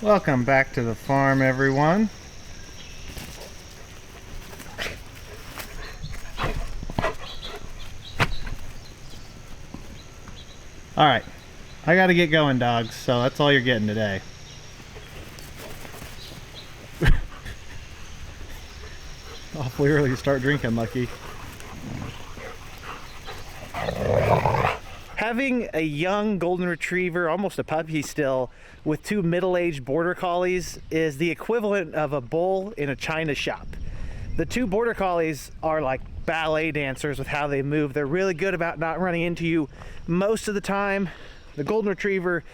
Welcome back to the farm, everyone. Alright, I gotta get going, dogs, so that's all you're getting today. Awfully early to start drinking, Lucky. Having a young golden retriever, almost a puppy still, with two middle-aged border collies is the equivalent of a bull in a china shop. The two border collies are like ballet dancers with how they move. They're really good about not running into you most of the time. The golden retriever,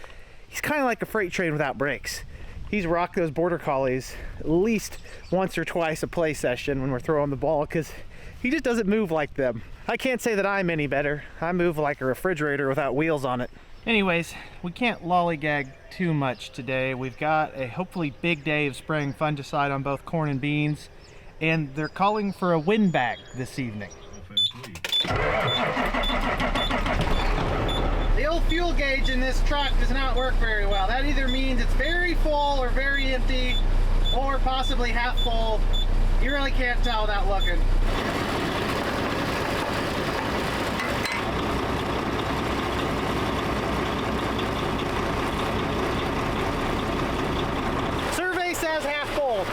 he's kind of like a freight train without brakes. He's rocked those border collies at least once or twice a play session when we're throwing the ball, because he just doesn't move like them. I can't say that I'm any better. I move like a refrigerator without wheels on it. Anyways, we can't lollygag too much today. We've got a hopefully big day of spraying fungicide on both corn and beans, and they're calling for a wind bag this evening. The old fuel gauge in this truck does not work very well. That either means it's very full or very empty, or possibly half full. You really can't tell without looking. Survey says half full.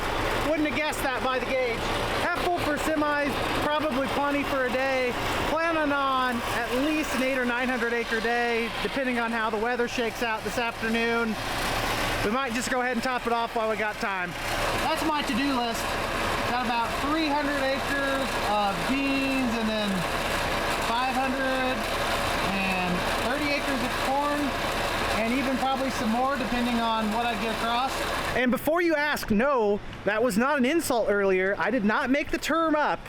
Wouldn't have guessed that by the gauge. Half full for semis, probably plenty for a day. Planning on at least an 800 or 900 acre day, depending on how the weather shakes out this afternoon. We might just go ahead and top it off while we got time. That's my to-do list. Got about 300 acres of beans and then 530 acres of corn, and even probably some more depending on what I get across. And before you ask, no, that was not an insult earlier. I did not make the term up.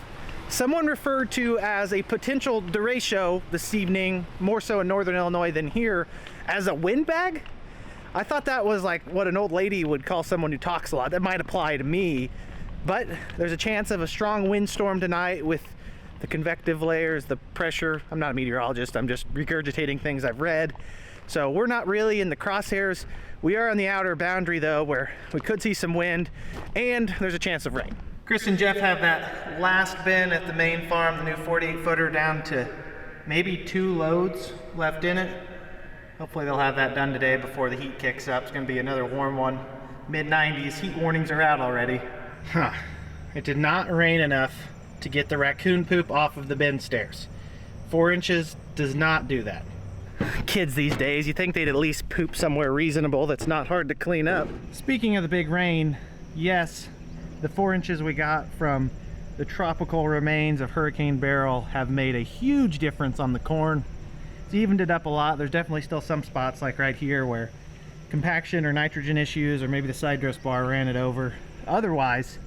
Someone referred to as a potential derecho this evening, more so in northern Illinois than here, as a windbag. I thought that was like what an old lady would call someone who talks a lot. That might apply to me, but there's a chance of a strong windstorm tonight with the convective layers, the pressure. I'm not a meteorologist, I'm just regurgitating things I've read. So we're not really in the crosshairs. We are on the outer boundary though, where we could see some wind and there's a chance of rain. Chris and Jeff have that last bin at the main farm, the new 48 footer, down to maybe 2 loads left in it. Hopefully they'll have that done today before the heat kicks up. It's gonna be another warm one. Mid-90s, heat warnings are out already. Huh, it did not rain enough to get the raccoon poop off of the bin stairs. 4 inches does not do that. Kids these days, you think they'd at least poop somewhere reasonable that's not hard to clean up. Speaking of the big rain, yes, the 4 inches we got from the tropical remains of Hurricane Beryl have made a huge difference on the corn. It's evened it up a lot. There's definitely still some spots like right here where compaction or nitrogen issues or maybe the side dress bar ran it over. Otherwise,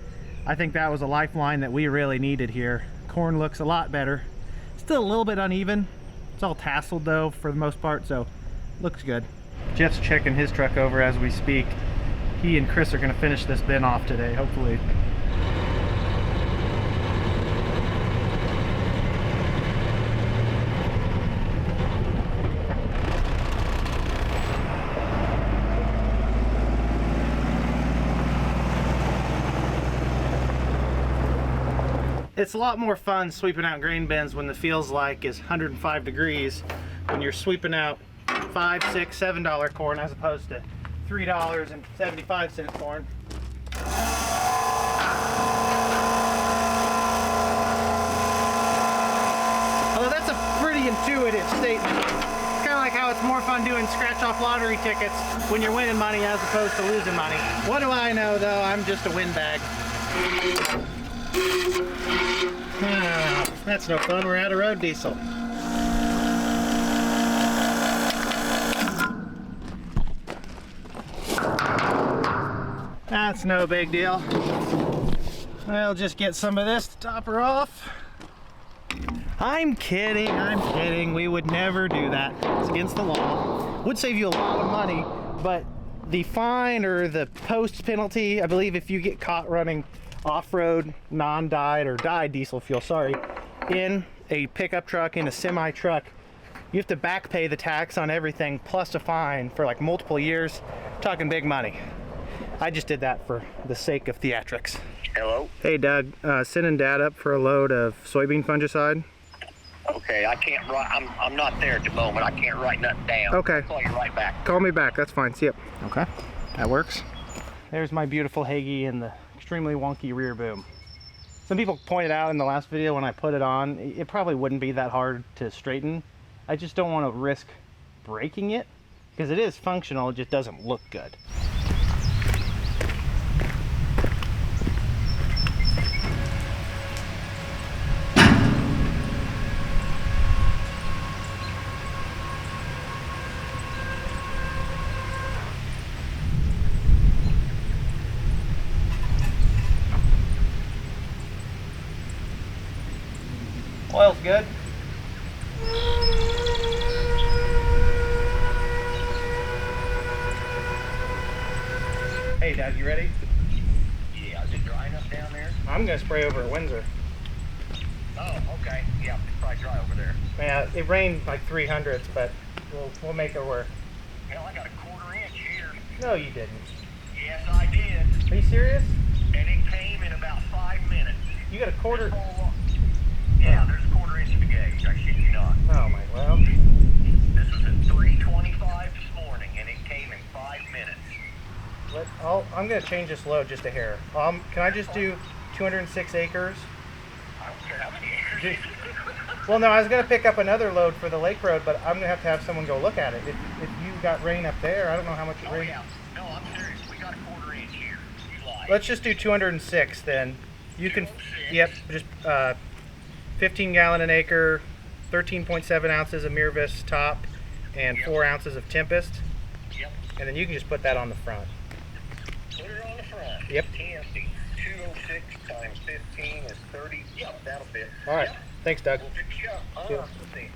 I think that was a lifeline that we really needed here. Corn looks a lot better. Still a little bit uneven. It's all tasseled though for the most part, so looks good. Jeff's checking his truck over as we speak. He and Chris are gonna finish this bin off today, hopefully. It's a lot more fun sweeping out grain bins when the feels like is 105 degrees, when you're sweeping out $5, $6, $7 corn as opposed to $3.75 corn. Although that's a pretty intuitive statement. It's kind of like how it's more fun doing scratch-off lottery tickets when you're winning money as opposed to losing money. What do I know though? I'm just a windbag. That's no fun, we're out of road diesel. That's no big deal. We'll just get some of this to top her off. I'm kidding. We would never do that. It's against the law. Would save you a lot of money, but the fine or the post penalty, I believe if you get caught running off-road, non-dyed or dyed diesel fuel, in a pickup truck, in a semi truck, you have to back pay the tax on everything plus a fine for like multiple years. Talking big money. I just did that for the sake of theatrics. Hello? Hey Doug, sending Dad up for a load of soybean fungicide. Okay, I can't write. I'm not there at the moment. I can't write nothing down. Okay. I'll call you right back. Call me back, that's fine. See ya. Okay, that works. There's my beautiful Hagee and the extremely wonky rear boom. Some people pointed out in the last video when I put it on, it probably wouldn't be that hard to straighten. I just don't want to risk breaking it because it is functional, it just doesn't look good. Oil's good. Hey Dad, you ready? Yeah, is it dry enough down there? I'm gonna spray over at Windsor. Oh, okay. Yeah, it's probably dry over there. Yeah, it rained like 300s, but we'll make it work. Hell, I got a 1/4 inch here. No, you didn't. Yes, I did. Are you serious? And it came in about 5 minutes. You got a quarter? Yeah, there's a 1/4 inch of the gauge. I shit you not. Oh my, well. This was at 3:25 this morning, and it came in 5 minutes. I'm gonna change this load just a hair. Can I just do 206 acres? I don't care how many acres. Well, no, I was gonna pick up another load for the lake road, but I'm gonna have someone go look at it. If you got rain up there, I don't know how much it rained. Yeah. No, I'm serious. We got a 1/4 inch here. You lied. Let's just do 206 then. You can, 206. yep, just 15 gallon an acre, 13.7 ounces of Mirvis top, and 4 ounces of Tempest. Yep. And then you can just put that on the front. Put it on the front. Yep. 206 times 15 is 30. Yep, that'll fit. All right. Yep. Thanks, Doug. We'll fix you up. Yeah. Let's see.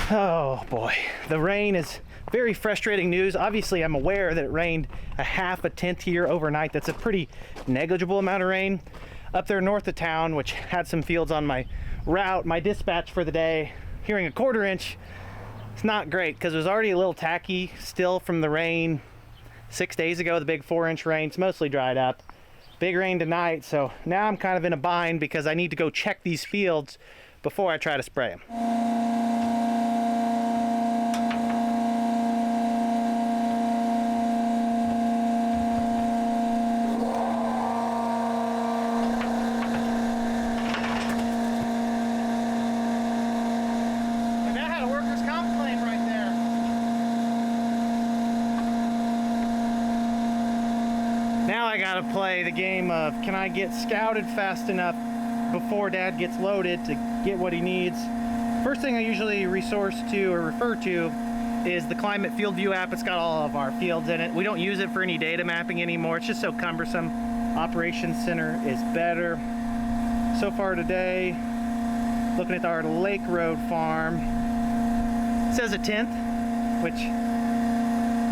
Oh boy, the rain is very frustrating news. Obviously, I'm aware that it rained a 1/2 here overnight. That's a pretty negligible amount of rain. Up there north of town, which had some fields on my route, my dispatch for the day, hearing a 1/4 inch, it's not great because it was already a little tacky still from the rain 6 days ago, the big 4-inch rain. It's mostly dried up. Big rain tonight, so now I'm kind of in a bind because I need to go check these fields before I try to spray them. Now I gotta play the game of, can I get scouted fast enough before Dad gets loaded to get what he needs? First thing I usually refer to is the Climate Field View app. It's got all of our fields in it. We don't use it for any data mapping anymore. It's just so cumbersome. Operations Center is better. So far today, looking at our Lake Road farm, it says a 10th, which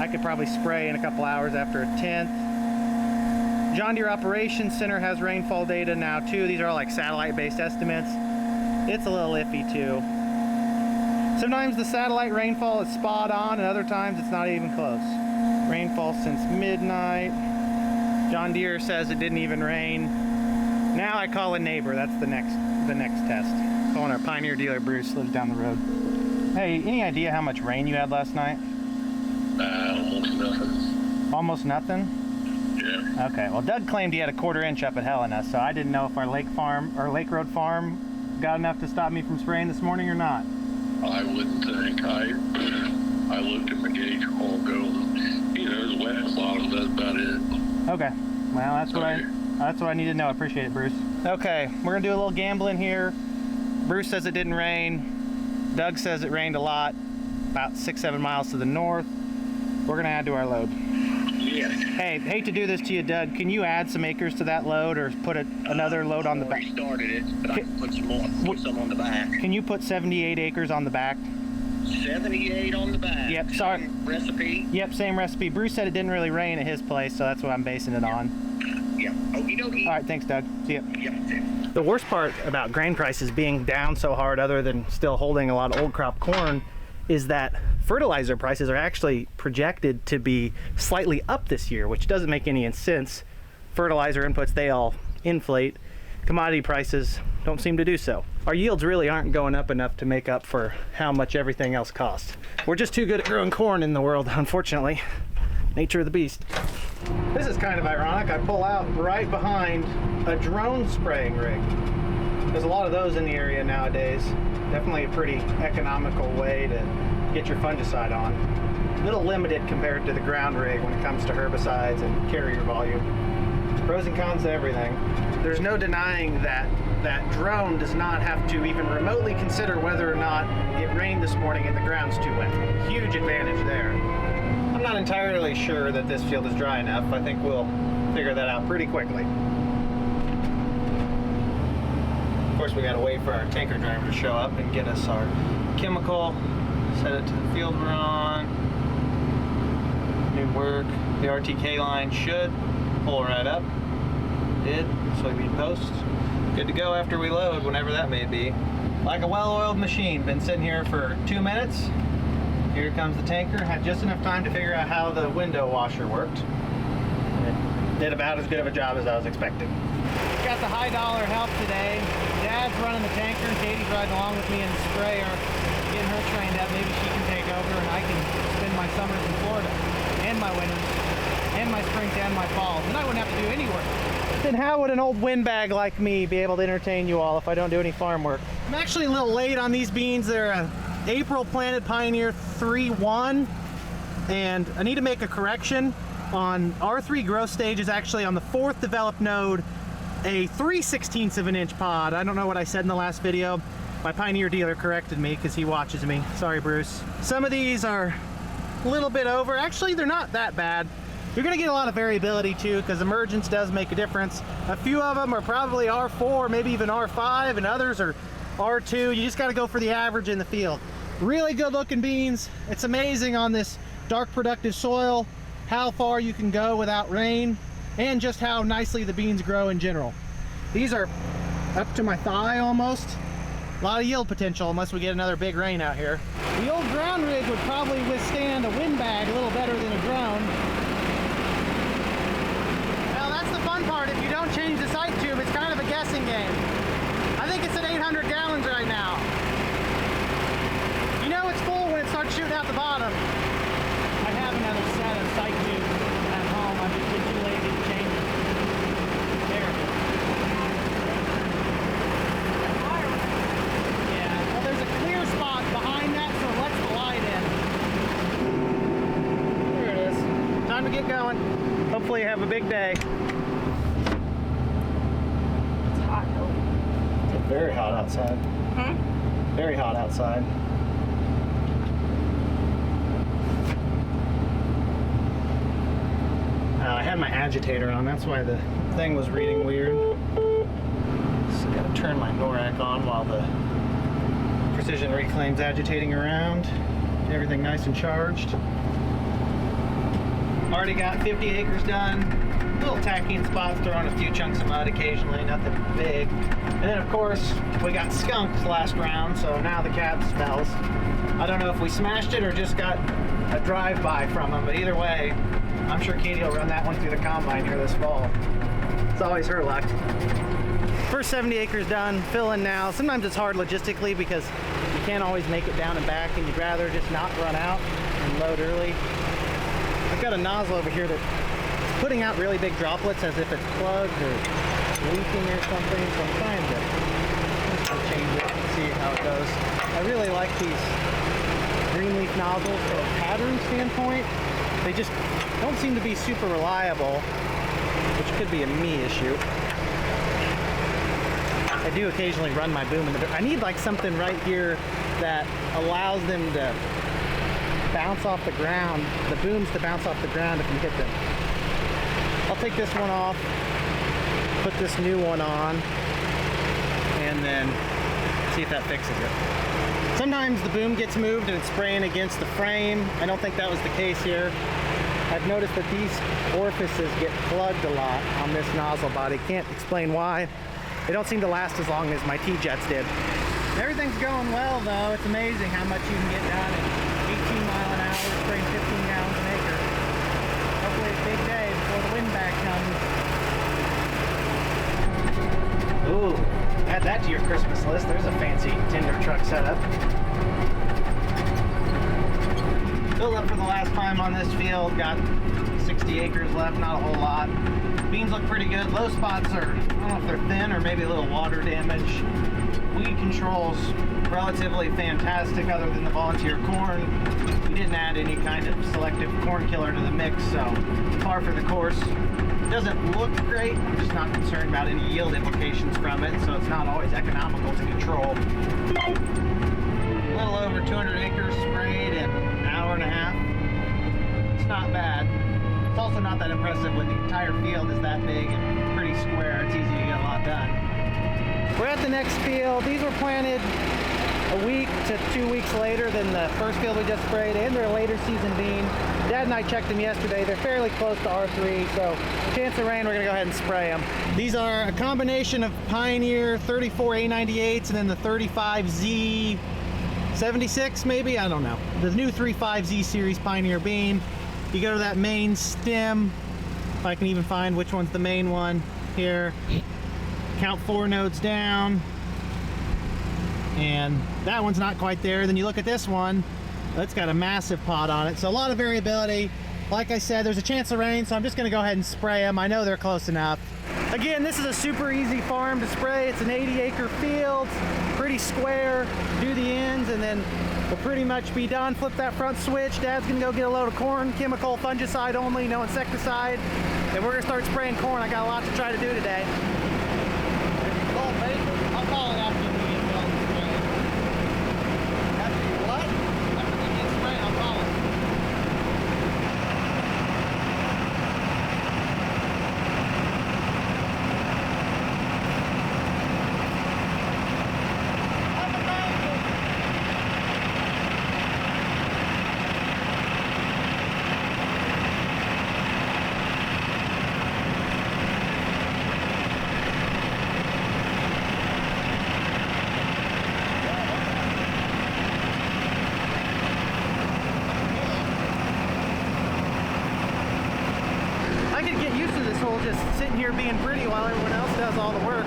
I could probably spray in a couple hours after a 10th. John Deere Operations Center has rainfall data now too. These are all like satellite-based estimates. It's a little iffy too. Sometimes the satellite rainfall is spot on, and other times it's not even close. Rainfall since midnight. John Deere says it didn't even rain. Now I call a neighbor. That's the next test. Calling our Pioneer dealer Bruce, lives down the road. Hey, any idea how much rain you had last night? Almost nothing. Almost nothing? Yeah. Okay, well Doug claimed he had a 1/4 inch up at Helena, so I didn't know if our Lake Road farm got enough to stop me from spraying this morning or not. I wouldn't think. I looked at my gauge a while ago. You know, it's wet a lot, and that's about it. Okay. Well, that's what I need to know. I appreciate it, Bruce. Okay, we're gonna do a little gambling here. Bruce says it didn't rain. Doug says it rained a lot, about 6-7 miles to the north. We're gonna add to our load. Yeah. Hey, hate to do this to you, Doug. Can you add some acres to that load, or put another load on the back? I already started it, but I can put some more. Put some on the back. Can you put 78 acres on the back? 78 on the back. Yep, sorry. Same recipe. Yep, same recipe. Bruce said it didn't really rain at his place, so that's what I'm basing it on. Yeah. Okie dokie. All right, thanks, Doug. See ya. Yep. The worst part about grain prices being down so hard, other than still holding a lot of old crop corn, is that fertilizer prices are actually projected to be slightly up this year, which doesn't make any sense. Fertilizer inputs, they all inflate. Commodity prices don't seem to do so. Our yields really aren't going up enough to make up for how much everything else costs. We're just too good at growing corn in the world, unfortunately. Nature of the beast. This is kind of ironic. I pull out right behind a drone spraying rig. There's a lot of those in the area nowadays. Definitely a pretty economical way to get your fungicide on. A little limited compared to the ground rig when it comes to herbicides and carrier volume. Pros and cons to everything. There's no denying that that drone does not have to even remotely consider whether or not it rained this morning and the ground's too wet. Huge advantage there. I'm not entirely sure that this field is dry enough. I think we'll figure that out pretty quickly. Of course, we gotta wait for our tanker driver to show up and get us our chemical, set it to the field we're on. New work. The RTK line should pull right up. Did. Soybean post. Good to go after we load, whenever that may be. Like a well-oiled machine. Been sitting here for 2 minutes. Here comes the tanker. Had just enough time to figure out how the window washer worked. It did about as good of a job as I was expecting. Got the high dollar help today. Dad's running the tanker and Katie's riding along with me in the sprayer, getting her trained up. Maybe she can take over and I can spend my summers in Florida and my winters and my springs and my falls. Then I wouldn't have to do any work. Then how would an old windbag like me be able to entertain you all if I don't do any farm work? I'm actually a little late on these beans. They're April planted Pioneer 3-1, and I need to make a correction. On R3 growth stage is actually on the 4th developed node, a 3/16 of an inch pod. I don't know what I said in the last video. My Pioneer dealer corrected me because he watches me. Sorry, Bruce. Some of these are a little bit over. Actually, they're not that bad. You're gonna get a lot of variability too, because emergence does make a difference. A few of them are probably R4, maybe even R5, and others are R2. You just gotta go for the average in the field. Really good looking beans. It's amazing on this dark productive soil how far you can go without rain, and just how nicely the beans grow in general. These are up to my thigh almost. A lot of yield potential unless we get another big rain out here. The old ground rig would probably withstand a windbag a little better than a drone. Well, that's the fun part. If you don't change the sight tube, it's kind of a guessing game. I think it's at 800 gallons right now. You know it's full when it starts shooting out the bottom. I have another set of sight tubes at home. I've just been too lazy to change them. There. Yeah, well there's a clear spot behind that, so it lets the light in. There it is. Time to get going. Hopefully you have a big day. It's hot though. It's very hot outside. Very hot outside. I had my agitator on, that's why the thing was reading weird. So I gotta turn my NORAC on while the Precision Reclaim's agitating around. Everything nice and charged. Already got 50 acres done. Little tacking spots, throwing a few chunks of mud occasionally, nothing big. And then of course, we got skunked last round, so now the cab smells. I don't know if we smashed it or just got a drive-by from them, but either way, I'm sure Katie will run that one through the combine here this fall. It's always her luck. First 70 acres done, filling now. Sometimes it's hard logistically because you can't always make it down and back, and you'd rather just not run out and load early. I've got a nozzle over here that's putting out really big droplets as if it's plugged or leaking or something, so I'm trying to change it and see how it goes. I really like these green leaf nozzles from a pattern standpoint. They just don't seem to be super reliable, which could be a me issue. I do occasionally run my boom in the dirt. I need like something right here that allows them to bounce off the ground, the booms to bounce off the ground if you hit them. I'll take this one off, put this new one on, and then see if that fixes it. Sometimes the boom gets moved and it's spraying against the frame. I don't think that was the case here. I've noticed that these orifices get plugged a lot on this nozzle body. Can't explain why. They don't seem to last as long as my T-Jets did. Everything's going well though. It's amazing how much you can get done at 18 mile an hour, spraying 15 gallons an acre. Hopefully it's a big day before the wind back comes. Ooh, add that to your Christmas list. There's a fancy tinder truck setup. Filled up for the last time on this field. Got 60 acres left, not a whole lot. Beans look pretty good. Low spots are, I don't know if they're thin or maybe a little water damage. Weed control's relatively fantastic other than the volunteer corn. We didn't add any kind of selective corn killer to the mix, so par for the course. It doesn't look great. I'm just not concerned about any yield implications from it, so it's not always economical to control. A little over 200 acres sprayed in an hour and a half. It's not bad. It's also not that impressive when the entire field is that big and pretty square. It's easy to get a lot done. We're at the next field. These were planted a week to 2 weeks later than the first field we just sprayed, and they're a later season bean. Dad and I checked them yesterday. They're fairly close to R3, so chance of rain, we're gonna go ahead and spray them. These are a combination of Pioneer 34 A98s and then the 35Z76 maybe, I don't know. The new 35Z series Pioneer bean. You go to that main stem, if I can even find which one's the main one here. Count 4 nodes down, and that one's not quite there. Then you look at this one, that's got a massive pod on it, so a lot of variability. Like I said, there's a chance of rain, so I'm just gonna go ahead and spray them. I know they're close enough. Again, this is a super easy farm to spray. It's an 80-acre field, pretty square. Do the ends, and then we'll pretty much be done. Flip that front switch. Dad's gonna go get a load of corn, chemical, fungicide only, no insecticide. And we're gonna start spraying corn. I got a lot to try to do today. I'll call it after we get done spraying. After you what? After we get sprayed, I'll call it. Just sitting here being pretty while everyone else does all the work.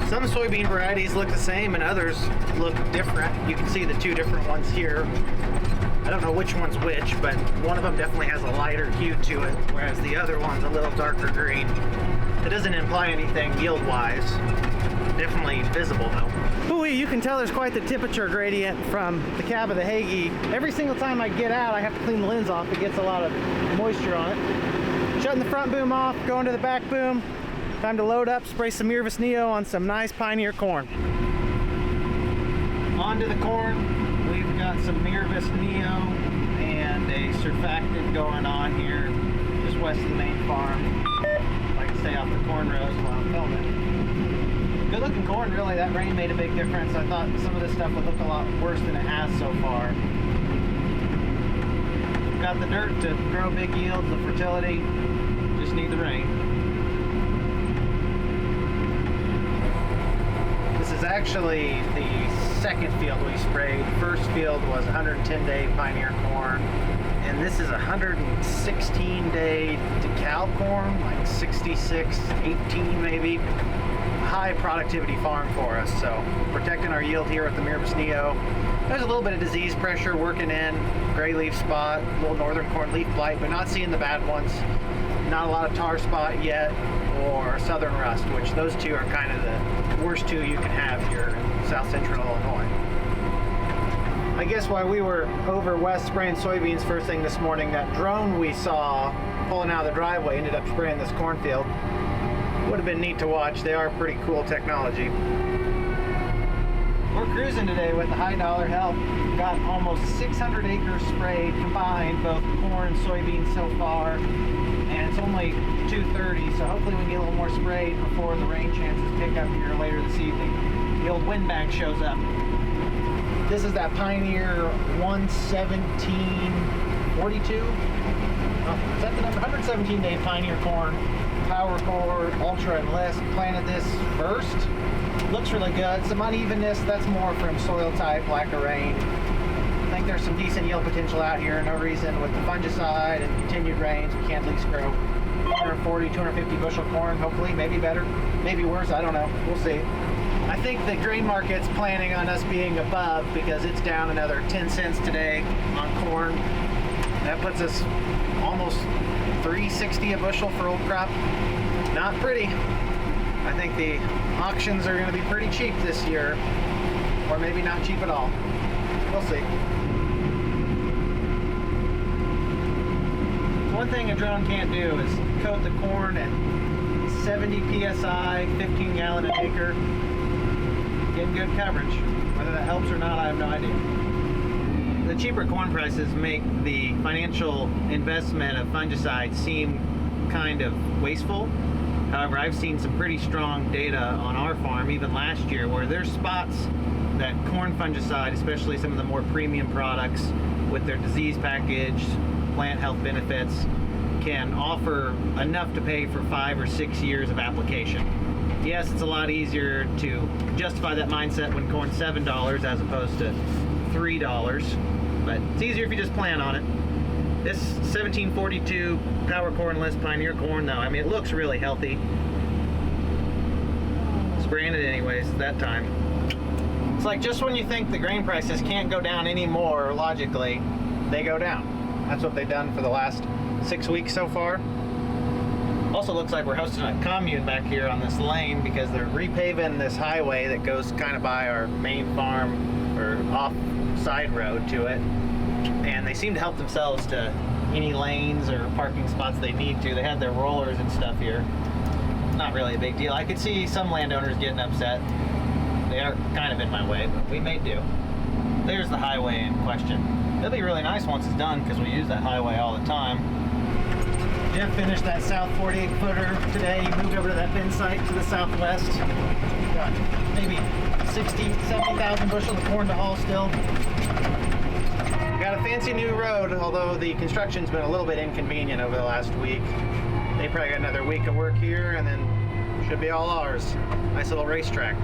Some soybean varieties look the same and others look different. You can see the two different ones here. I don't know which one's which, but one of them definitely has a lighter hue to it, whereas the other one's a little darker green. It doesn't imply anything yield-wise. Definitely visible though. Ooh, you can tell there's quite the temperature gradient from the cab of the Hagee. Every single time I get out, I have to clean the lens off. It gets a lot of moisture on it. Shutting the front boom off, going to the back boom. Time to load up, spray some Mirvis Neo on some nice Pioneer corn. Onto the corn, we've got some Mirvis Neo and a surfactant going on here, just west of the main farm. I can stay off the corn rows while I'm filming. Good looking corn, really. That rain made a big difference. I thought some of this stuff would look a lot worse than it has so far. Got the dirt to grow big yields, the fertility, just need the rain. This is actually the second field we sprayed. First field was 110-day Pioneer corn, and this is 116-day DeKalb corn, like 66, 18 maybe. High productivity farm for us, so protecting our yield here with the Mirvis Neo. There's a little bit of disease pressure working in, gray leaf spot, a little northern corn leaf blight, but not seeing the bad ones. Not a lot of tar spot yet, or southern rust, which those two are kind of the worst two you can have here in south central Illinois. I guess while we were over west spraying soybeans first thing this morning, that drone we saw pulling out of the driveway ended up spraying this cornfield. Would have been neat to watch. They are pretty cool technology. We're cruising today with the high dollar help. Got almost 600 acres sprayed combined, both corn and soybeans so far. And it's only 2:30, so hopefully we can get a little more sprayed before the rain chances pick up here later this evening. The old windbag shows up. This is that Pioneer 11742. Oh, is that the number? 117 day Pioneer corn. Power core, ultra enlist. Planted this first. Looks really good. Some unevenness, that's more from soil type, lack of rain. I think there's some decent yield potential out here. No reason with the fungicide and continued rains, we can't at least grow 240, 250 bushel corn, hopefully, maybe better, maybe worse, I don't know, we'll see. I think the grain market's planning on us being above because it's down another 10 cents today on corn. That puts us almost $3.60 a bushel for old crop. Not pretty. I think the auctions are going to be pretty cheap this year, or maybe not cheap at all. We'll see. One thing a drone can't do is coat the corn at 70 psi, 15 gallon an acre, getting good coverage. Whether that helps or not, I have no idea. The cheaper corn prices make the financial investment of fungicide seem kind of wasteful. However, I've seen some pretty strong data on our farm, even last year, where there's spots that corn fungicide, especially some of the more premium products with their disease package, plant health benefits, can offer enough to pay for 5 or 6 years of application. Yes, it's a lot easier to justify that mindset when corn's $7 as opposed to $3, but it's easier if you just plan on it. This 1742 Power Corn List Pioneer corn, though, I mean, it looks really healthy. Spraying it anyways that time. It's like just when you think the grain prices can't go down anymore, logically, they go down. That's what they've done for the last 6 weeks so far. Also looks like we're hosting a commune back here on this lane because they're repaving this highway that goes kind of by our main farm or off side road to it. And they seem to help themselves to any lanes or parking spots they need to. They had their rollers and stuff here. Not really a big deal. I could see some landowners getting upset. They are kind of in my way, but we may do. There's the highway in question. It'll be really nice once it's done because we use that highway all the time. Jeff finished that south 48 footer today. He moved over to that bin site to the southwest. Got maybe 60, 70,000 bushels of corn to haul still. Got a fancy new road, although the construction's been a little bit inconvenient over the last week. They probably got another week of work here and then should be all ours. Nice little racetrack.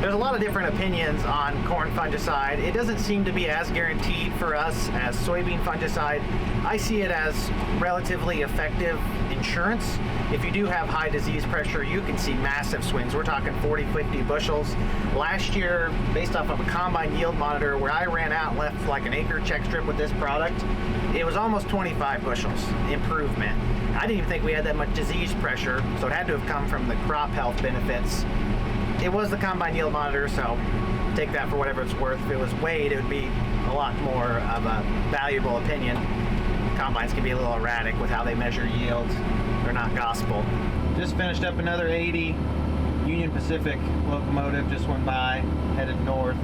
There's a lot of different opinions on corn fungicide. It doesn't seem to be as guaranteed for us as soybean fungicide. I see it as relatively effective insurance. If you do have high disease pressure, you can see massive swings. We're talking 40, 50 bushels. Last year, based off of a combine yield monitor where I ran out and left like an acre check strip with this product, it was almost 25 bushels improvement. I didn't even think we had that much disease pressure, so it had to have come from the crop health benefits. It was the combine yield monitor, so take that for whatever it's worth. If it was weighed, it would be a lot more of a valuable opinion. Combines can be a little erratic with how they measure yields. They're not gospel. Just finished up another 80 Union Pacific locomotive, just went by, headed north.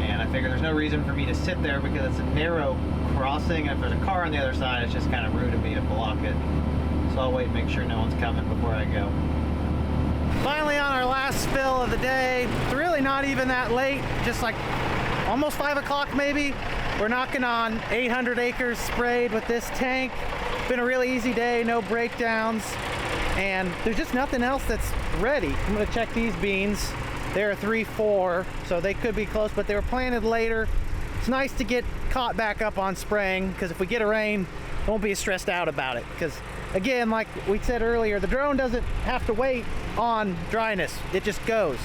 And I figure there's no reason for me to sit there because it's a narrow crossing, and if there's a car on the other side, it's just kind of rude of me to block it. So I'll wait and make sure no one's coming before I go. Finally on our last spill of the day. It's really not even that late, just like almost 5 o'clock maybe. We're knocking on 800 acres sprayed with this tank. It's been a really easy day, no breakdowns, and there's just nothing else that's ready. I'm gonna check these beans. They're 3-4, so they could be close, but they were planted later. It's nice to get caught back up on spraying because if we get a rain, won't be as stressed out about it. Because again, like we said earlier, the drone doesn't have to wait on dryness. It just goes.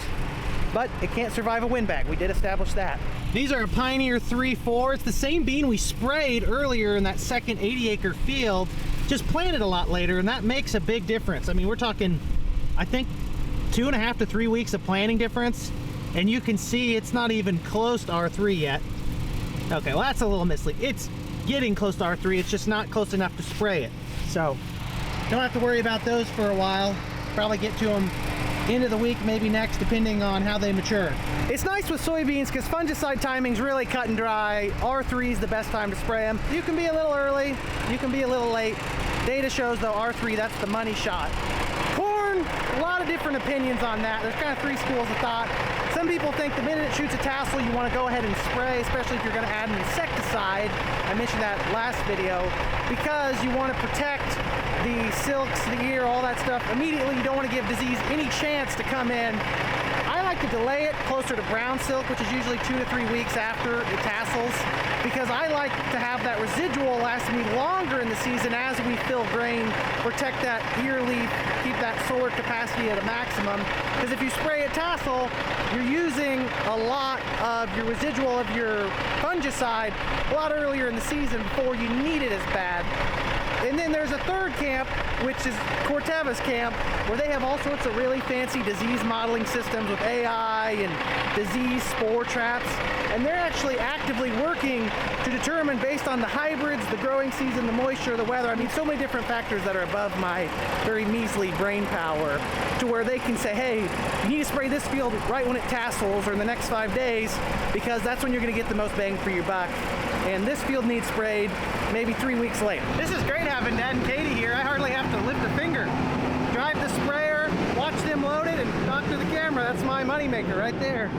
But it can't survive a windbag. We did establish that. These are a Pioneer 3-4. It's the same bean we sprayed earlier in that second 80-acre field, just planted a lot later, and that makes a big difference. I mean, we're talking, I think, 2.5 to 3 weeks of planting difference. And you can see it's not even close to R3 yet. Okay, well that's a little misleading. It's getting close to R3, it's just not close enough to spray it. So, don't have to worry about those for a while. Probably get to them end of the week, maybe next, depending on how they mature. It's nice with soybeans because fungicide timing's really cut and dry. R3 is the best time to spray them. You can be a little early, you can be a little late. Data shows though R3, that's the money shot. Corn, a lot of different opinions on that. There's kind of three schools of thought. Some people think the minute it shoots a tassel, you want to go ahead and spray, especially if you're going to add an insecticide. I mentioned that last video, because you want to protect the silks, the ear, all that stuff. Immediately, you don't want to give disease any chance to come in. I like to delay it closer to brown silk, which is usually 2 to 3 weeks after it tassels, because I like to have that residual last me longer in the season as we fill grain, protect that ear leaf, keep that solar capacity at a maximum. Because if you spray a tassel, you're using a lot of your residual of your fungicide a lot earlier in the season before you need it as bad. And then there's a third camp, which is Corteva's camp, where they have all sorts of really fancy disease modeling systems with AI and disease spore traps. And they're actually actively working to determine, based on the hybrids, the growing season, the moisture, the weather, I mean, so many different factors that are above my very measly brain power, to where they can say, hey, you need to spray this field right when it tassels or in the next 5 days, because that's when you're going to get the most bang for your buck. And this field needs sprayed maybe 3 weeks later. This is great having Dad and Katie here. I hardly have to lift a finger. Drive the sprayer, watch them load it, and talk to the camera. That's my moneymaker right there.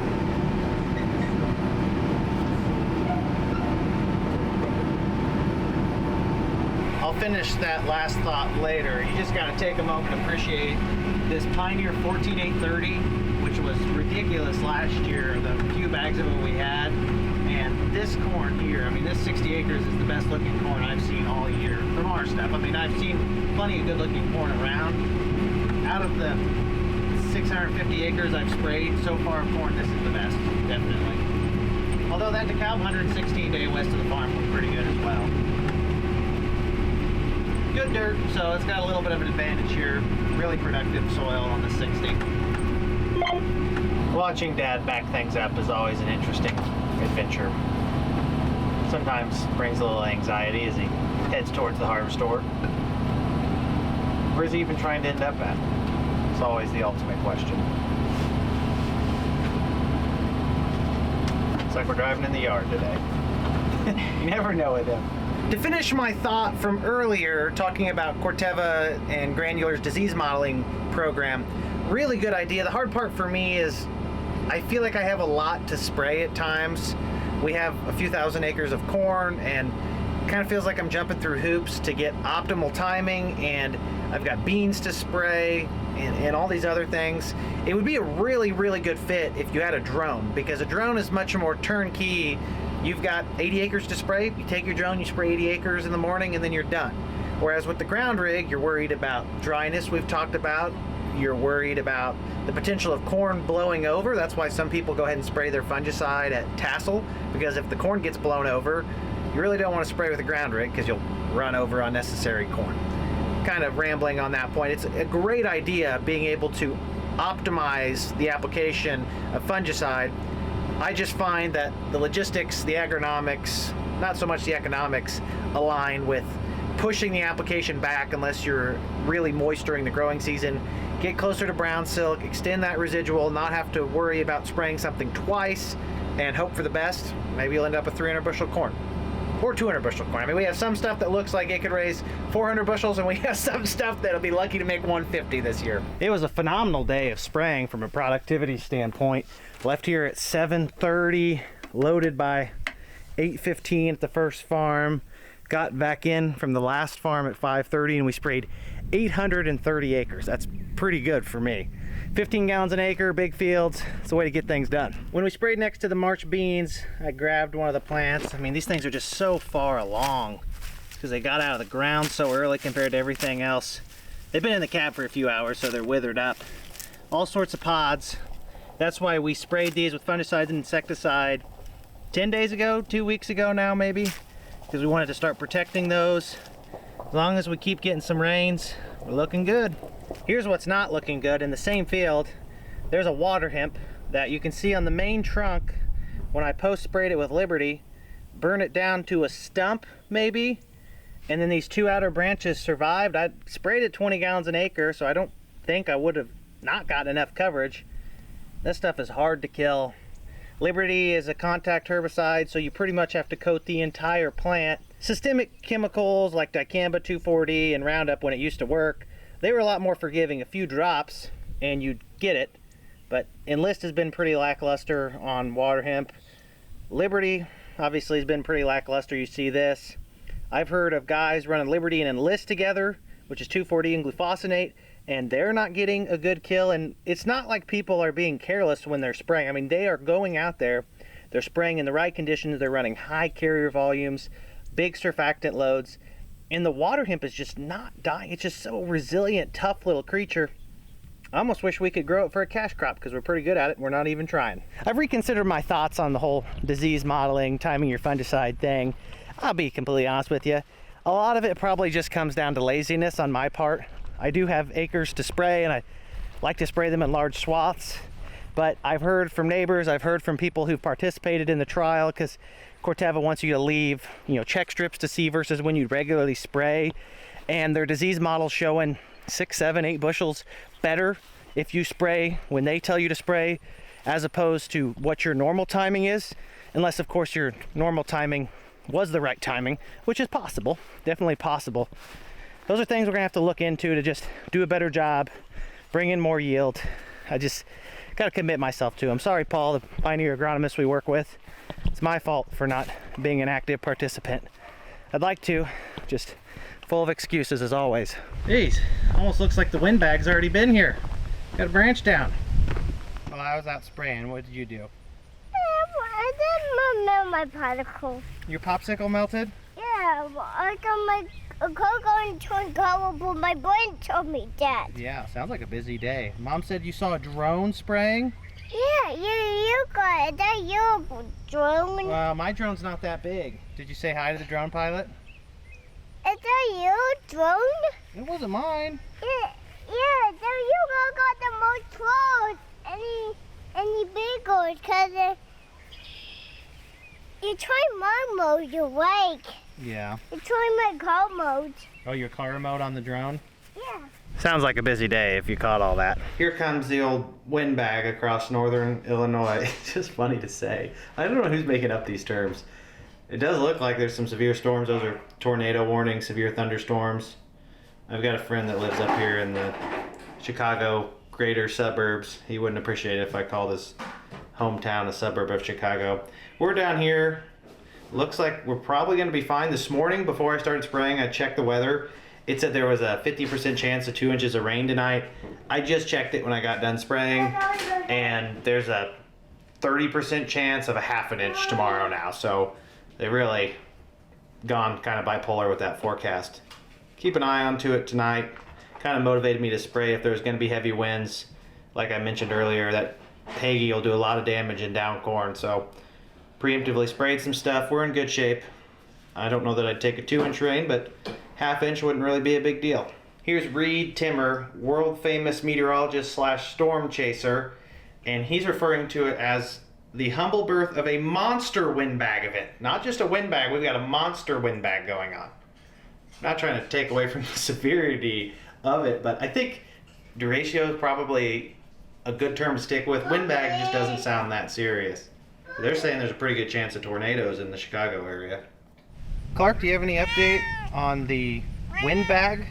I'll finish that last thought later. You just gotta take a moment to appreciate this Pioneer 14830, which was ridiculous last year, the few bags of it we had. And this corn here, I mean, this 60 acres is the best looking corn I've seen all year from our stuff. I mean, I've seen plenty of good looking corn around. Out of the 650 acres I've sprayed so far of corn, this is the best, definitely. Although that DeKalb 116 day west of the farm was pretty good as well. Good dirt, so it's got a little bit of an advantage here. Really productive soil on the 60. Watching Dad back things up is always an interesting adventure. Sometimes brings a little anxiety as he heads towards the harvest store. Where's he even trying to end up at? It's always the ultimate question. It's like we're driving in the yard today. You never know with him. To finish my thought from earlier, talking about Corteva and Granular's disease modeling program, really good idea. The hard part for me is I feel like I have a lot to spray at times. We have a few thousand acres of corn, and it kind of feels like I'm jumping through hoops to get optimal timing, and I've got beans to spray and all these other things. It would be a really, really good fit if you had a drone, because a drone is much more turnkey. You've got 80 acres to spray, you take your drone, you spray 80 acres in the morning, and then you're done. Whereas with the ground rig, you're worried about dryness, we've talked about. You're worried about the potential of corn blowing over. That's why some people go ahead and spray their fungicide at tassel, because if the corn gets blown over, you really don't want to spray with a ground rig because you'll run over unnecessary corn. Kind of rambling on that point. It's a great idea being able to optimize the application of fungicide. I just find that the logistics, the agronomics, not so much the economics, align with pushing the application back unless you're really moist during the growing season. Get closer to brown silk, extend that residual, not have to worry about spraying something twice, and hope for the best. Maybe you'll end up with 300 bushel corn. Or 200 bushel corn. I mean, we have some stuff that looks like it could raise 400 bushels, and we have some stuff that'll be lucky to make 150 this year. It was a phenomenal day of spraying from a productivity standpoint. Left here at 7:30, loaded by 8:15 at the first farm. Got back in from the last farm at 5:30, and we sprayed 830 acres. That's pretty good for me. 15 gallons an acre, big fields. It's the way to get things done. When we sprayed next to the March beans, I grabbed one of the plants. I mean, these things are just so far along because they got out of the ground so early compared to everything else. They've been in the cab for a few hours, so they're withered up. All sorts of pods. That's why we sprayed these with fungicide and insecticide 10 days ago, 2 weeks ago now maybe, because we wanted to start protecting those. As long as we keep getting some rains, we're looking good. Here's what's not looking good. In the same field, there's a water hemp that you can see on the main trunk when I post sprayed it with Liberty, burn it down to a stump maybe, and then these two outer branches survived. I sprayed it 20 gallons an acre, so I don't think I would have not gotten enough coverage. That stuff is hard to kill. Liberty is a contact herbicide, so you pretty much have to coat the entire plant. Systemic chemicals like dicamba 240 and Roundup, when it used to work, they were a lot more forgiving. A few drops and you'd get it. But Enlist has been pretty lackluster on water hemp. Liberty obviously has been pretty lackluster. You see this. I've heard of guys running Liberty and Enlist together, which is 240 and glufosinate, and they're not getting a good kill. And it's not like people are being careless when they're spraying. I mean, they are going out there, they're spraying in the right conditions, they're running high carrier volumes, big surfactant loads, and the water hemp is just not dying. It's just so resilient, tough little creature. I almost wish we could grow it for a cash crop because we're pretty good at it and we're not even trying. I've reconsidered my thoughts on the whole disease modeling, timing your fungicide thing. I'll be completely honest with you. A lot of it probably just comes down to laziness on my part. I do have acres to spray and I like to spray them in large swaths, but I've heard from neighbors, I've heard from people who've participated in the trial, because Corteva wants you to leave, check strips to see versus when you regularly spray, and their disease model showing 6, 7, 8 bushels better if you spray when they tell you to spray, as opposed to what your normal timing is, unless of course your normal timing was the right timing, which is possible, definitely possible. Those are things we're gonna have to look into to just do a better job, bring in more yield. I just gotta commit myself to. I'm sorry, Paul, the pioneer agronomist we work with. It's my fault for not being an active participant. I'd like to, just full of excuses as always. Jeez, almost looks like the windbag's already been here. Got a branch down. Well, I was out spraying. What did you do? I didn't melt my particle. Your popsicle melted? Yeah, I got my cocoa and turned color, but my brain told me that. Yeah, sounds like a busy day. Mom said you saw a drone spraying? Yeah, you got it. That your drone. Well, my drone's not that big. Did you say hi to the drone pilot? Is that your drone? It wasn't mine. Yeah, then you got the most clothes. Any bigger, because you try my mode, you're awake. Yeah. You try my car mode. Oh, your car mode on the drone? Yeah. Sounds like a busy day if you caught all that. Here comes the old windbag across northern Illinois. It's just funny to say. I don't know who's making up these terms. It does look like there's some severe storms. Those are tornado warnings, severe thunderstorms. I've got a friend that lives up here in the Chicago greater suburbs. He wouldn't appreciate it if I called his hometown a suburb of Chicago. We're down here. Looks like we're probably going to be fine. This morning, before I started spraying, I checked the weather. It said there was a 50% chance of 2 inches of rain tonight. I just checked it when I got done spraying, and there's a 30% chance of a ½ inch tomorrow now. So they've really gone kind of bipolar with that forecast. Keep an eye onto it tonight. Kind of motivated me to spray if there's going to be heavy winds. Like I mentioned earlier, that Peggy will do a lot of damage in down corn. So preemptively sprayed some stuff. We're in good shape. I don't know that I'd take a 2-inch rain, but ½ inch wouldn't really be a big deal. Here's Reed Timmer, world famous meteorologist / storm chaser, and he's referring to it as the humble birth of a monster windbag event. Not just a windbag, we've got a monster windbag going on. Not trying to take away from the severity of it, but I think duratio is probably a good term to stick with. Windbag just doesn't sound that serious. They're saying there's a pretty good chance of tornadoes in the Chicago area. Clark, do you have any update on the windbag?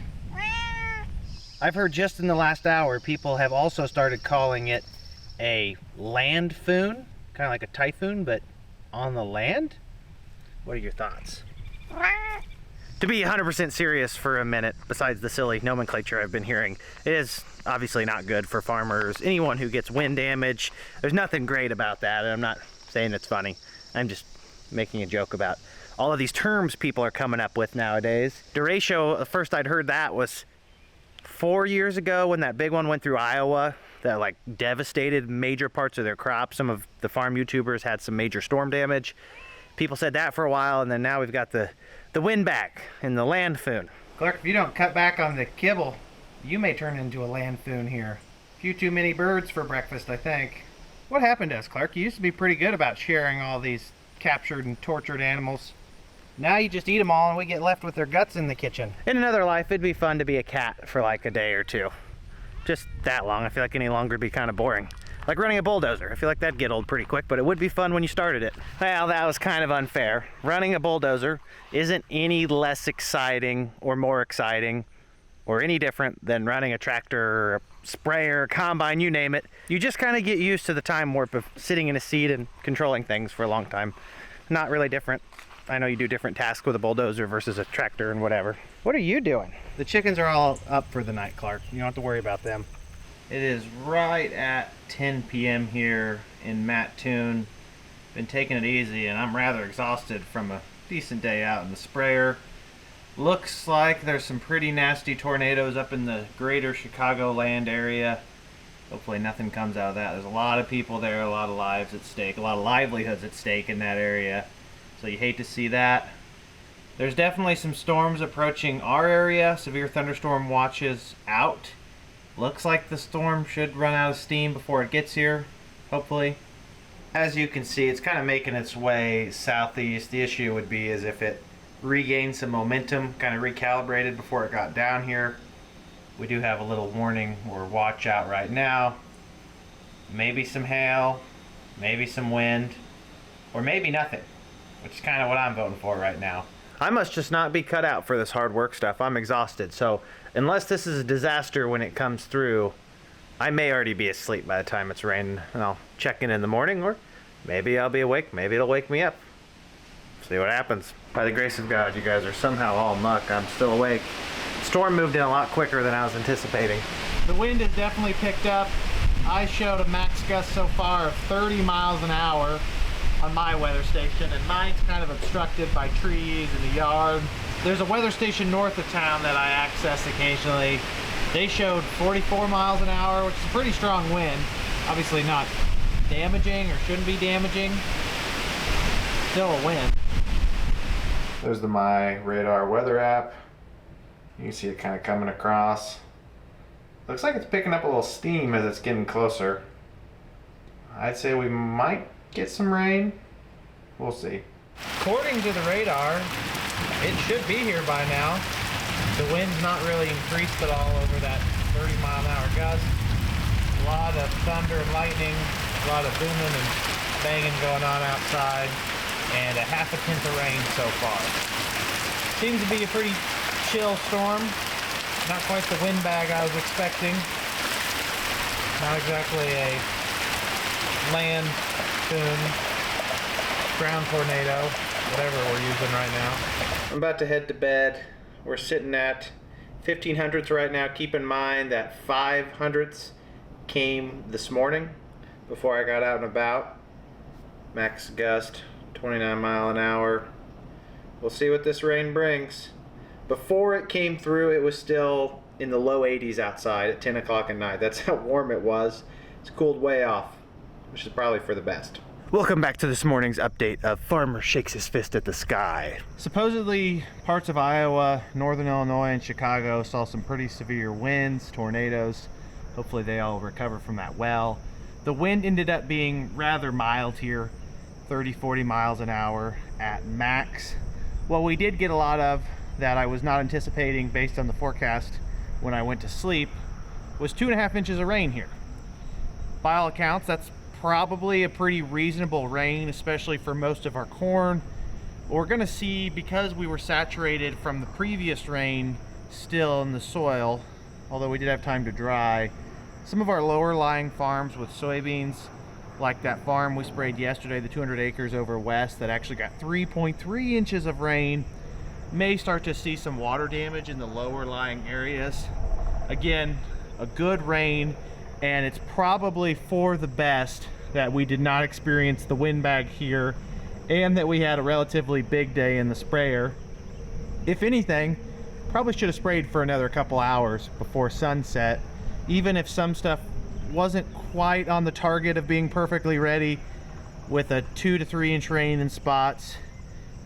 I've heard just in the last hour people have also started calling it a land foon, kind of like a typhoon, but on the land? What are your thoughts? To be 100% serious for a minute, besides the silly nomenclature I've been hearing, it is obviously not good for farmers. Anyone who gets wind damage, there's nothing great about that, and I'm not saying it's funny. I'm just making a joke about all of these terms people are coming up with nowadays. Duratio, the first I'd heard that was 4 years ago when that big one went through Iowa that like devastated major parts of their crops. Some of the farm YouTubers had some major storm damage. People said that for a while, and then now we've got the windbag and the land foon. Clark, if you don't cut back on the kibble, you may turn into a land foon here. A few too many birds for breakfast, I think. What happened to us, Clark? You used to be pretty good about sharing all these captured and tortured animals. Now you just eat them all and we get left with their guts in the kitchen. In another life, it'd be fun to be a cat for like a day or two. Just that long. I feel like any longer would be kind of boring. Like running a bulldozer. I feel like that'd get old pretty quick, but it would be fun when you started it. Well, that was kind of unfair. Running a bulldozer isn't any less exciting or more exciting or any different than running a tractor or a sprayer, combine, you name it. You just kind of get used to the time warp of sitting in a seat and controlling things for a long time. Not really different. I know you do different tasks with a bulldozer versus a tractor and whatever. What are you doing? The chickens are all up for the night, Clark. You don't have to worry about them. It is right at 10 p.m. here in Mattoon. Been taking it easy and I'm rather exhausted from a decent day out in the sprayer. Looks like there's some pretty nasty tornadoes up in the greater Chicagoland area. Hopefully nothing comes out of that. There's a lot of people there, a lot of lives at stake, a lot of livelihoods at stake in that area. So you hate to see that. There's definitely some storms approaching our area. Severe thunderstorm watches out. Looks like the storm should run out of steam before it gets here, hopefully. As you can see, it's kind of making its way southeast. The issue would be is if it regained some momentum, kind of recalibrated before it got down here. We do have a little warning or watch out right now. Maybe some hail, maybe some wind, or maybe nothing, which is kind of what I'm voting for right now. I must just not be cut out for this hard work stuff. I'm exhausted, so unless this is a disaster when it comes through, I may already be asleep by the time it's raining, and I'll check in the morning, or maybe I'll be awake. Maybe it'll wake me up. See what happens. By the grace of God, you guys are somehow all muck. I'm still awake. The storm moved in a lot quicker than I was anticipating. The wind has definitely picked up. I showed a max gust so far of 30 miles an hour on my weather station, and mine's kind of obstructed by trees in the yard. There's a weather station north of town that I access occasionally. They showed 44 miles an hour, which is a pretty strong wind. Obviously not damaging or shouldn't be damaging. Still a wind. There's the My Radar weather app. You can see it kind of coming across. Looks like it's picking up a little steam as it's getting closer. I'd say we might get some rain. We'll see. According to the radar, it should be here by now. The wind's not really increased at all over that 30 mile an hour gust. A lot of thunder and lightning, a lot of booming and banging going on outside, and a half a tenth of rain so far. Seems to be a pretty chill storm. Not quite the windbag I was expecting. Not exactly a land boom, ground tornado, whatever we're using right now. I'm about to head to bed. We're sitting at 1500ths right now. Keep in mind that 500ths came this morning before I got out and about. Max gust, 29 mile an hour. We'll see what this rain brings. Before it came through, it was still in the low 80s outside at 10 o'clock at night. That's how warm it was. It's cooled way off, which is probably for the best. Welcome back to this morning's update of Farmer Shakes His Fist at the Sky. Supposedly, parts of Iowa, northern Illinois, and Chicago saw some pretty severe winds, tornadoes. Hopefully they all recover from that well. The wind ended up being rather mild here, 30, 40 miles an hour at max. What we did get a lot of that I was not anticipating based on the forecast when I went to sleep was 2.5 inches of rain here. By all accounts, that's probably a pretty reasonable rain, especially for most of our corn. We're gonna see, because we were saturated from the previous rain still in the soil, although we did have time to dry, some of our lower lying farms with soybeans, like that farm we sprayed yesterday, the 200 acres over west that actually got 3.3 inches of rain, may start to see some water damage in the lower lying areas. Again, a good rain, and it's probably for the best that we did not experience the windbag here and that we had a relatively big day in the sprayer. If anything, probably should have sprayed for another couple hours before sunset, even if some stuff wasn't quite on the target of being perfectly ready. With a 2 to 3 inch rain in spots,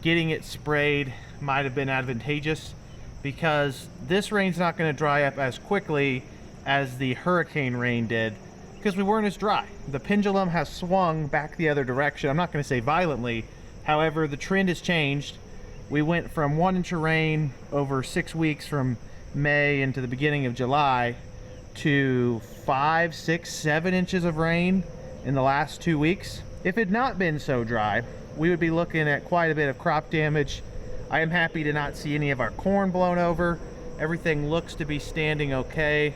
getting it sprayed might have been advantageous, because this rain's not going to dry up as quickly as the hurricane rain did because we weren't as dry. The pendulum has swung back the other direction. I'm not going to say violently. However, the trend has changed. We went from 1 inch of rain over 6 weeks from May into the beginning of July to 5, 6, 7 inches of rain in the last 2 weeks. If it had not been so dry, we would be looking at quite a bit of crop damage. I am happy to not see any of our corn blown over. Everything looks to be standing okay,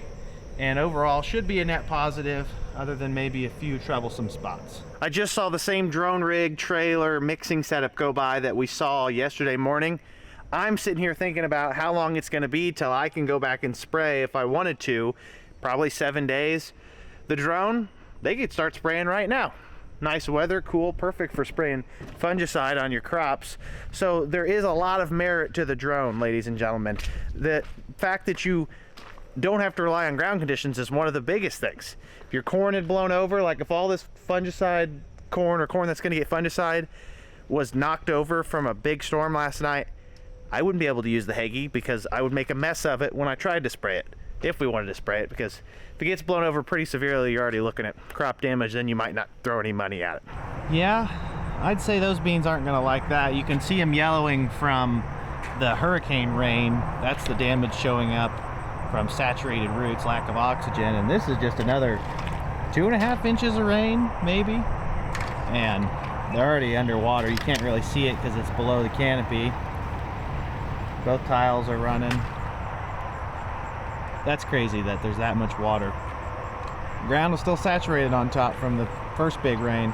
and overall should be a net positive, other than maybe a few troublesome spots. I just saw the same drone rig, trailer, mixing setup go by that we saw yesterday morning. I'm sitting here thinking about how long it's going to be till I can go back and spray if I wanted to. Probably 7 days. The drone, they could start spraying right now. Nice weather, cool, perfect for spraying fungicide on your crops. So there is a lot of merit to the drone, ladies and gentlemen. The fact that you don't have to rely on ground conditions is one of the biggest things. If your corn had blown over, like if all this fungicide corn or corn that's going to get fungicide was knocked over from a big storm last night, I wouldn't be able to use the Hagee because I would make a mess of it when I tried to spray it, if we wanted to spray it, because if it gets blown over pretty severely, you're already looking at crop damage, then you might not throw any money at it. Yeah, I'd say those beans aren't going to like that. You can see them yellowing from the hurricane rain. That's the damage showing up from saturated roots, lack of oxygen, and this is just another 2.5 inches of rain, maybe, and they're already underwater. You can't really see it because it's below the canopy. Both tiles are running. That's crazy that there's that much water. The ground is still saturated on top from the first big rain.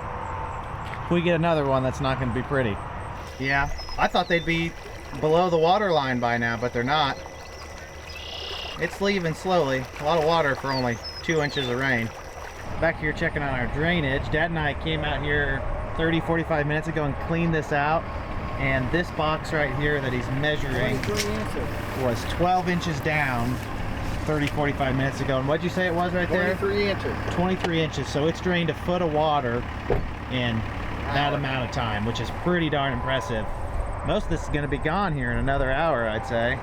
If we get another one, that's not going to be pretty. Yeah, I thought they'd be below the water line by now, but they're not. It's leaving slowly. A lot of water for only 2 inches of rain. Back here checking on our drainage. Dad and I came out here 30-45 minutes ago and cleaned this out. And this box right here that he's measuring was 12 inches down 30-45 minutes ago. And what'd you say it was right there? 23 inches. 23 inches. So it's drained a foot of water in that amount of time, which is pretty darn impressive. Most of this is going to be gone here in another hour, I'd say.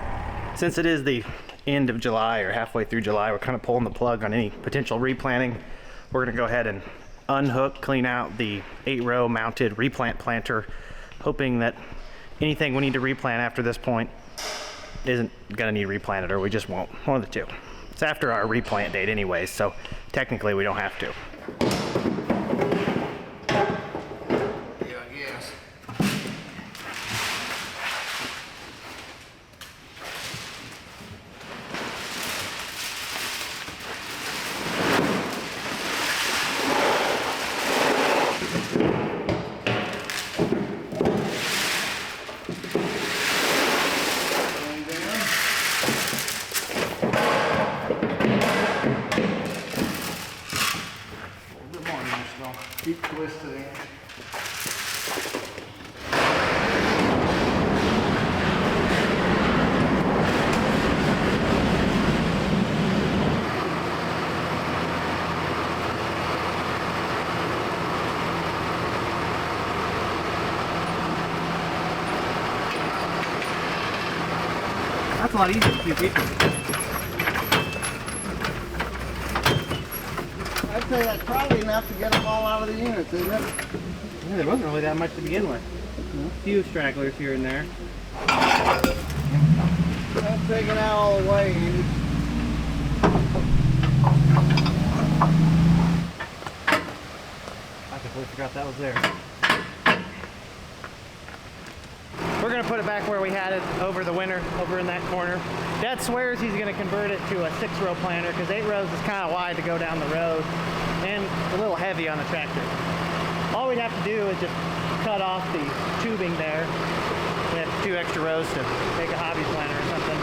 Since it is the end of July or halfway through July, we're kind of pulling the plug on any potential replanting. We're going to go ahead and unhook, clean out the 8-row mounted replant planter, hoping that anything we need to replant after this point isn't going to need replanted, or we just won't. One of the two. It's after our replant date anyways, so technically we don't have to. Yeah, I guess. Keep twisting it. That's a lot easier to keep equal. I'd say that's probably enough to get them all out of the units, isn't it? Yeah, there wasn't really that much to begin with. A few stragglers here and there. That's taking out all the way, Andy. I completely forgot that was there. We're gonna put it back where we had it over the winter, over in that corner. Dad swears he's gonna convert it to a 6-row planter because 8 rows is kind of wide to go down the road and a little heavy on the tractor. All we'd have to do is just cut off the tubing there. We have 2 extra rows to make a hobby planter or something.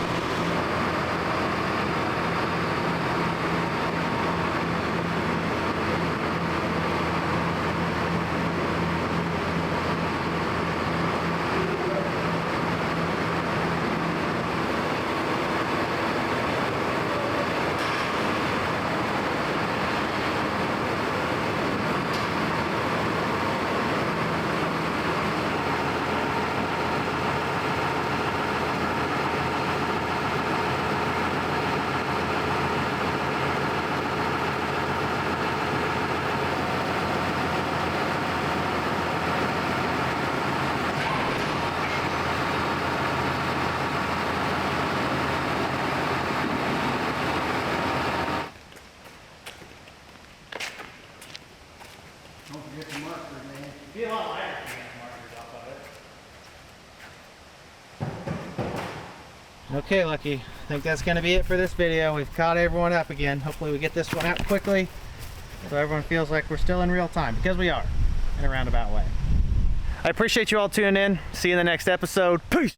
Don't forget the marker, man. Be a lot lighter if you get markers off of it. Okay, Lucky. I think that's going to be it for this video. We've caught everyone up again. Hopefully we get this one out quickly so everyone feels like we're still in real time, because we are, in a roundabout way. I appreciate you all tuning in. See you in the next episode. Peace!